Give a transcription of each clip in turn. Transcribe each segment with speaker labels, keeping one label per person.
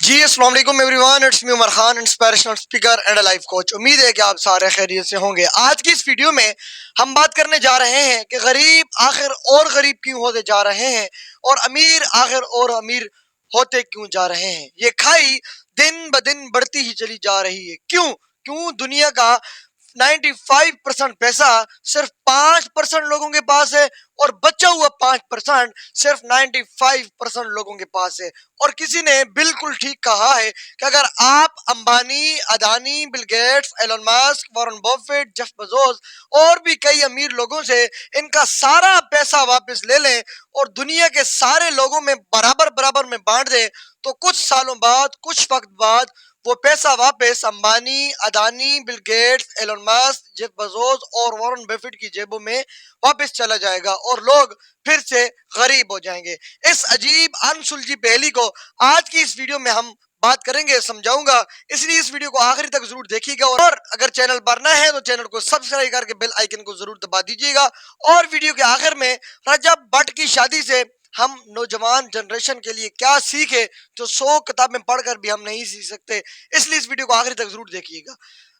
Speaker 1: जी अस्सलाम वालेकुम everyone, it's me Umar Khan, inspirational speaker and life coach. उम्मीद है कि आप सारे खैरियत से होंगे। आज की इस वीडियो में हम बात करने जा रहे हैं कि गरीब आखिर और गरीब क्यों होते जा रहे हैं और अमीर आखिर और अमीर होते क्यों जा रहे हैं। ये खाई दिन ब दिन बढ़ती ही चली जा रही है। क्यों क्यों दुनिया का 95% पैसा सिर्फ 5% लोगों के पास है और बचा हुआ 5% सिर्फ 95% लोगों के पास है। और किसी ने बिल्कुल ठीक कहा है कि अगर आप Ambani, Adani, Bill Gates, Elon Musk, Warren Buffett, Jeff Bezos और भी कई अमीर लोगों से इनका सारा पैसा वापस ले लें और दुनिया के सारे लोगों में बराबर बराबर में बांट दें तो कुछ सालों बाद, कुछ वक्त बाद वो पैसा वापस Ambani, Adani, Bill Gates, Elon Musk, Jeff Bezos और वॉरेन बफेट की जेबों में वापस चला जाएगा और लोग फिर से गरीब हो जाएंगे। इस अजीब अनसुलझी पहेली को आज की इस वीडियो में हम बात करेंगे, समझाऊंगा, इसलिए इस वीडियो को आखिरी तक जरूर देखिएगा। और अगर चैनल पर नया है तो चैनल को सब्सक्राइब करके बेल आइकन को जरूर दबा दीजिएगा। और वीडियो के आखिर में रजब भट्ट की शादी से हम नौजवान जनरेशन के लिए क्या सीखे जो 100 किताबें पढ़कर भी हम नहीं सीख सकते, इसलिए इस वीडियो को आखिरी तक जरूर देखिएगा।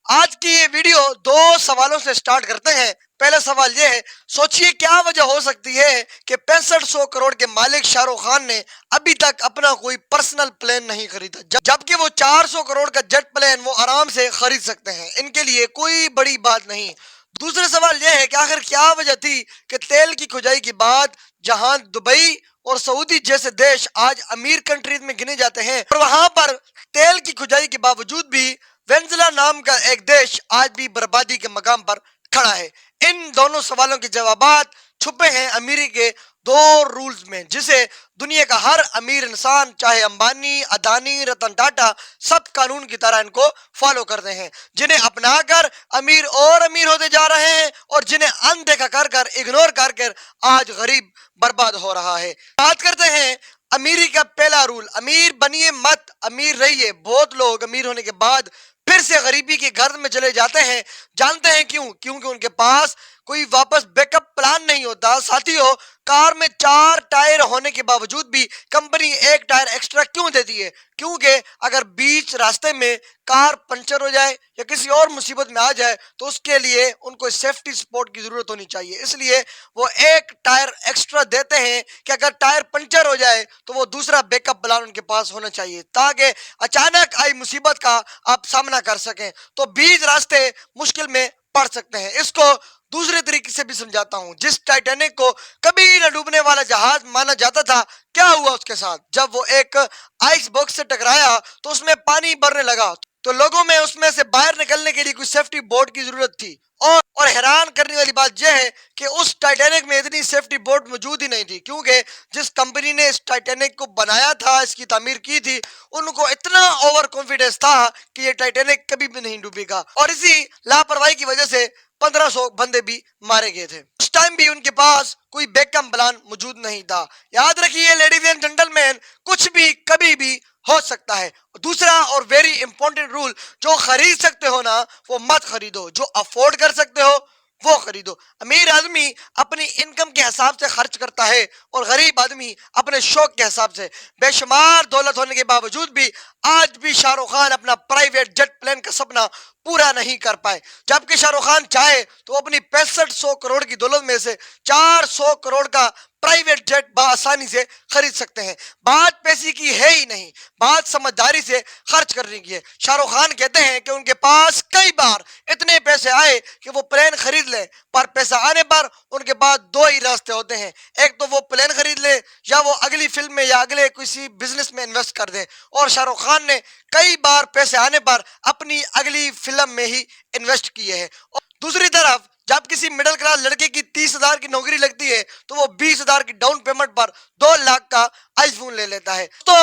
Speaker 1: आज की ये वीडियो दो सवालों से स्टार्ट करते हैं। पहला सवाल यह है, सोचिए क्या वजह हो सकती है कि 6500 करोड़ के मालिक शाहरुख खान ने अभी तक अपना कोई पर्सनल प्लेन नहीं खरीदा, जबकि वो 400 करोड़ का जेट प्लेन वो आराम से खरीद सकते हैं। इनके लिए कोई बड़ी बात नहीं। दूसरा सवाल यह है कि आखिर क्या वजह थी कि तेल की खुदाई के बाद जहां दुबई और सऊदी जैसे देश आज अमीर कंट्रीज में गिने जाते हैं और वहां पर तेल की खुदाई के बावजूद भी वेनेजुएला नाम का एक देश आज भी बर्बादी के मकाम पर खड़ा है। इन दोनों सवालों के जवाबात छुपे हैं अमीरी के दो रूल्स में, जिसे दुनिया का हर अमीर इंसान, चाहे अंबानी, अदानी, रतन टाटा, सब कानून की तरह इनको फॉलो करते हैं, जिन्हें अपनाकर अमीर और अमीर होते जा रहे हैं और जिन्हें अनदेखा कर कर, इग्नोर कर कर आज गरीब बर्बाद हो रहा है। बात करते हैं अमीरी का पहला रूल, अमीर बनिए मत, अमीर रहिए। बहुत लोग अमीर होने के बाद फिर से गरीबी के घर में चले जाते हैं। जानते हैं क्यों? क्योंकि उनके पास कोई वापस बैकअप प्लान नहीं होता। साथियों, कार में 4 टायर होने के बावजूद भी कंपनी 1 टायर एक्स्ट्रा क्यों देती है? क्योंकि अगर बीच रास्ते में कार पंचर हो जाए या किसी और मुसीबत में आ जाए तो उसके लिए उनको सेफ्टी सपोर्ट की जरूरत होनी चाहिए। इसलिए वो 1 टायर एक्स्ट्रा देते हैं कि अगर टायर पंचर हो जाए तो वो दूसरा बैकअप प्लान उनके पास होना चाहिए, ताकि अचानक आई मुसीबत का आप सामना कर सकें तो बीच रास्ते मुश्किल में पड़ सकते हैं। इसको दूसरे तरीके से भी समझाता हूं। जिस टाइटैनिक को कभी न डूबने वाला जहाज माना जाता था, क्या हुआ उसके साथ? जब वो एक आइस बॉक्स से टकराया तो उसमें पानी भरने लगा तो लोगों में उसमें से बाहर निकलने के लिए कोई सेफ्टी बोर्ड की जरूरत थी। और हैरान करने वाली बात यह है कि उस टाइटैनिक में इतनी सेफ्टी बोर्ड मौजूद ही नहीं थी, क्योंकि जिस कंपनी ने इस टाइटैनिक को बनाया था, इसकी तामीर की थी, उनको इतना ओवर कॉन्फिडेंस था कि ये टाइटैनिक कभी भी नहीं डूबेगा। और इसी लापरवाही की वजह से 1500 बंदे भी मारे गए थे। उस टाइम भी उनके पास कोई बैकअप प्लान मौजूद नहीं था। याद रखिए लेडीज एंड जेंटलमैन, कुछ भी कभी भी हो सकता है। दूसरा और वेरी इंपॉर्टेंट रूल, जो खरीद सकते हो ना वो मत खरीदो, जो अफोर्ड कर सकते हो वो खरीदो। अमीर आदमी अपनी इनकम के हिसाब से खर्च करता है और गरीब आदमी अपने शौक के हिसाब से। बेशुमार दौलत होने के बावजूद भी आज भी शाहरुख खान अपना प्राइवेट जेट प्लेन का सपना पूरा नहीं कर पाए, जबकि शाहरुख खान चाहे तो अपनी 6500 करोड़ की दौलत में से 400 करोड़ का प्राइवेट जेट आसानी से खरीद सकते हैं। बात पैसे की है ही नहीं, बात समझदारी से खर्च करने की है। शाहरुख खान कहते हैं कि उनके पास कई बार इतने पैसे आए कि वो प्लेन खरीद ले, पर पैसा आने पर उनके पास 2 ही रास्ते होते हैं, एक तो वो प्लेन खरीद ले या वो अगली फिल्म में या अगले किसी बिजनेस में इन्वेस्ट कर दे। और शाहरुख खान ने कई बार पैसे आने पर अपनी अगली फिल्म में ही इन्वेस्ट किए हैं। और दूसरी तरफ जब किसी मिडिल क्लास लड़के की 30,000 की नौकरी लगती है तो वो 20,000 की डाउन पेमेंट पर 2 लाख का आईफोन ले लेता है। तो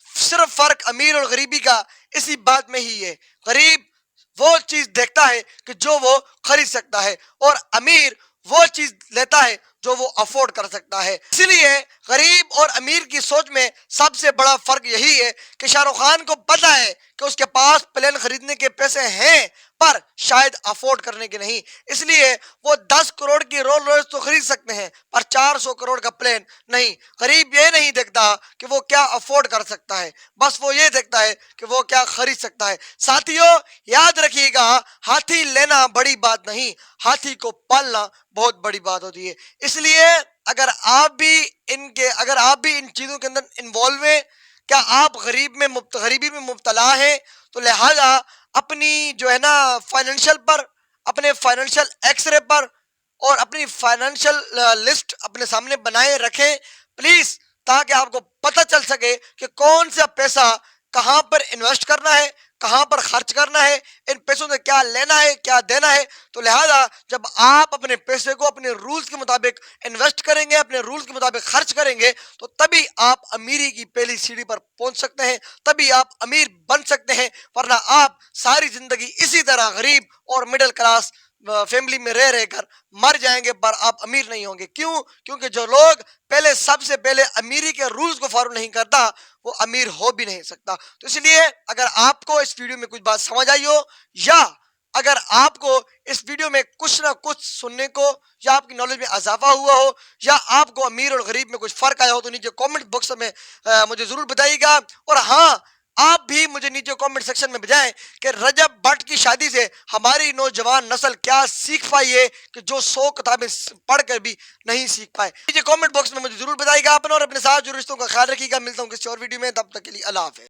Speaker 1: सिर्फ फर्क अमीर और गरीबी का इसी बात में ही है। गरीब वो चीज देखता है कि जो वो खरीद सकता है और अमीर वो चीज लेता है جو وہ افورڈ کر سکتا ہے. اسی لیے غریب اور امیر کی سوچ میں سب سے بڑا فرق یہی ہے کہ شاہ رخ خان کو پتا ہے کہ اس کے پاس پلین خریدنے کے پیسے ہیں پر شاید افورڈ کرنے کے نہیں. اس لیے وہ 10 کروڑ کی رولز رائس تو خرید سکتے ہیں پر 400 کروڑ کا پلین نہیں. غریب یہ نہیں دیکھتا کہ وہ کیا افورڈ کر سکتا ہے، بس وہ یہ دیکھتا ہے کہ وہ کیا خرید سکتا ہے. ساتھیوں یاد رکھیے گا، ہاتھی لینا بڑی بات نہیں، ہاتھی کو پالنا بہت بڑی بات ہوتی ہے. اس لیے اگر آپ بھی ان چیزوں کے اندر انوالو ہیں، کیا آپ غریبی میں مبتلا ہیں، تو لہذا اپنی جو ہے نا فائنینشل پر، اپنے فائنینشل ایکس رے پر اور اپنی فائنینشل لسٹ اپنے سامنے بنائے رکھیں پلیز، تاکہ آپ کو پتہ چل سکے کہ کون سا پیسہ کہاں پر انویسٹ کرنا ہے، کہاں پر خرچ کرنا ہے، ان پیسوں سے کیا لینا ہے کیا دینا ہے. تو لہذا جب آپ اپنے پیسے کو اپنے رولز کے مطابق انویسٹ کریں گے، اپنے رولز کے مطابق خرچ کریں گے، تو تبھی آپ امیری کی پہلی سیڑھی پر پہنچ سکتے ہیں، تبھی آپ امیر بن سکتے ہیں. ورنہ آپ ساری زندگی اسی طرح غریب اور مڈل کلاس فیملی میں رہ کر مر جائیں گے پر آپ امیر نہیں ہوں گے. کیوں؟ کیونکہ جو لوگ سب سے پہلے امیری کے رولز کو فالو نہیں کرتا وہ امیر ہو بھی نہیں سکتا. تو اس لیے اگر آپ کو اس ویڈیو میں کچھ بات سمجھ آئی ہو، یا اگر آپ کو اس ویڈیو میں کچھ نہ کچھ سننے کو یا آپ کی نالج میں اضافہ ہوا ہو، یا آپ کو امیر اور غریب میں کچھ فرق آیا ہو، تو نیچے کامنٹ باکس میں مجھے ضرور بتائیے گا. اور ہاں، آپ بھی مجھے نیچے کامنٹ سیکشن میں بتائیں کہ رجب بٹ کی شادی سے ہماری نوجوان نسل کیا سیکھ پائی ہے کہ جو 100 کتابیں پڑھ کر بھی نہیں سیکھ پائے. نیچے کامنٹ باکس میں مجھے ضرور بتائیے گا. اپنا اور اپنے ساتھ جو رشتوں کا خیال رکھیے گا. ملتا ہوں کسی اور ویڈیو میں، تب تک کے لیے اللہ حافظ.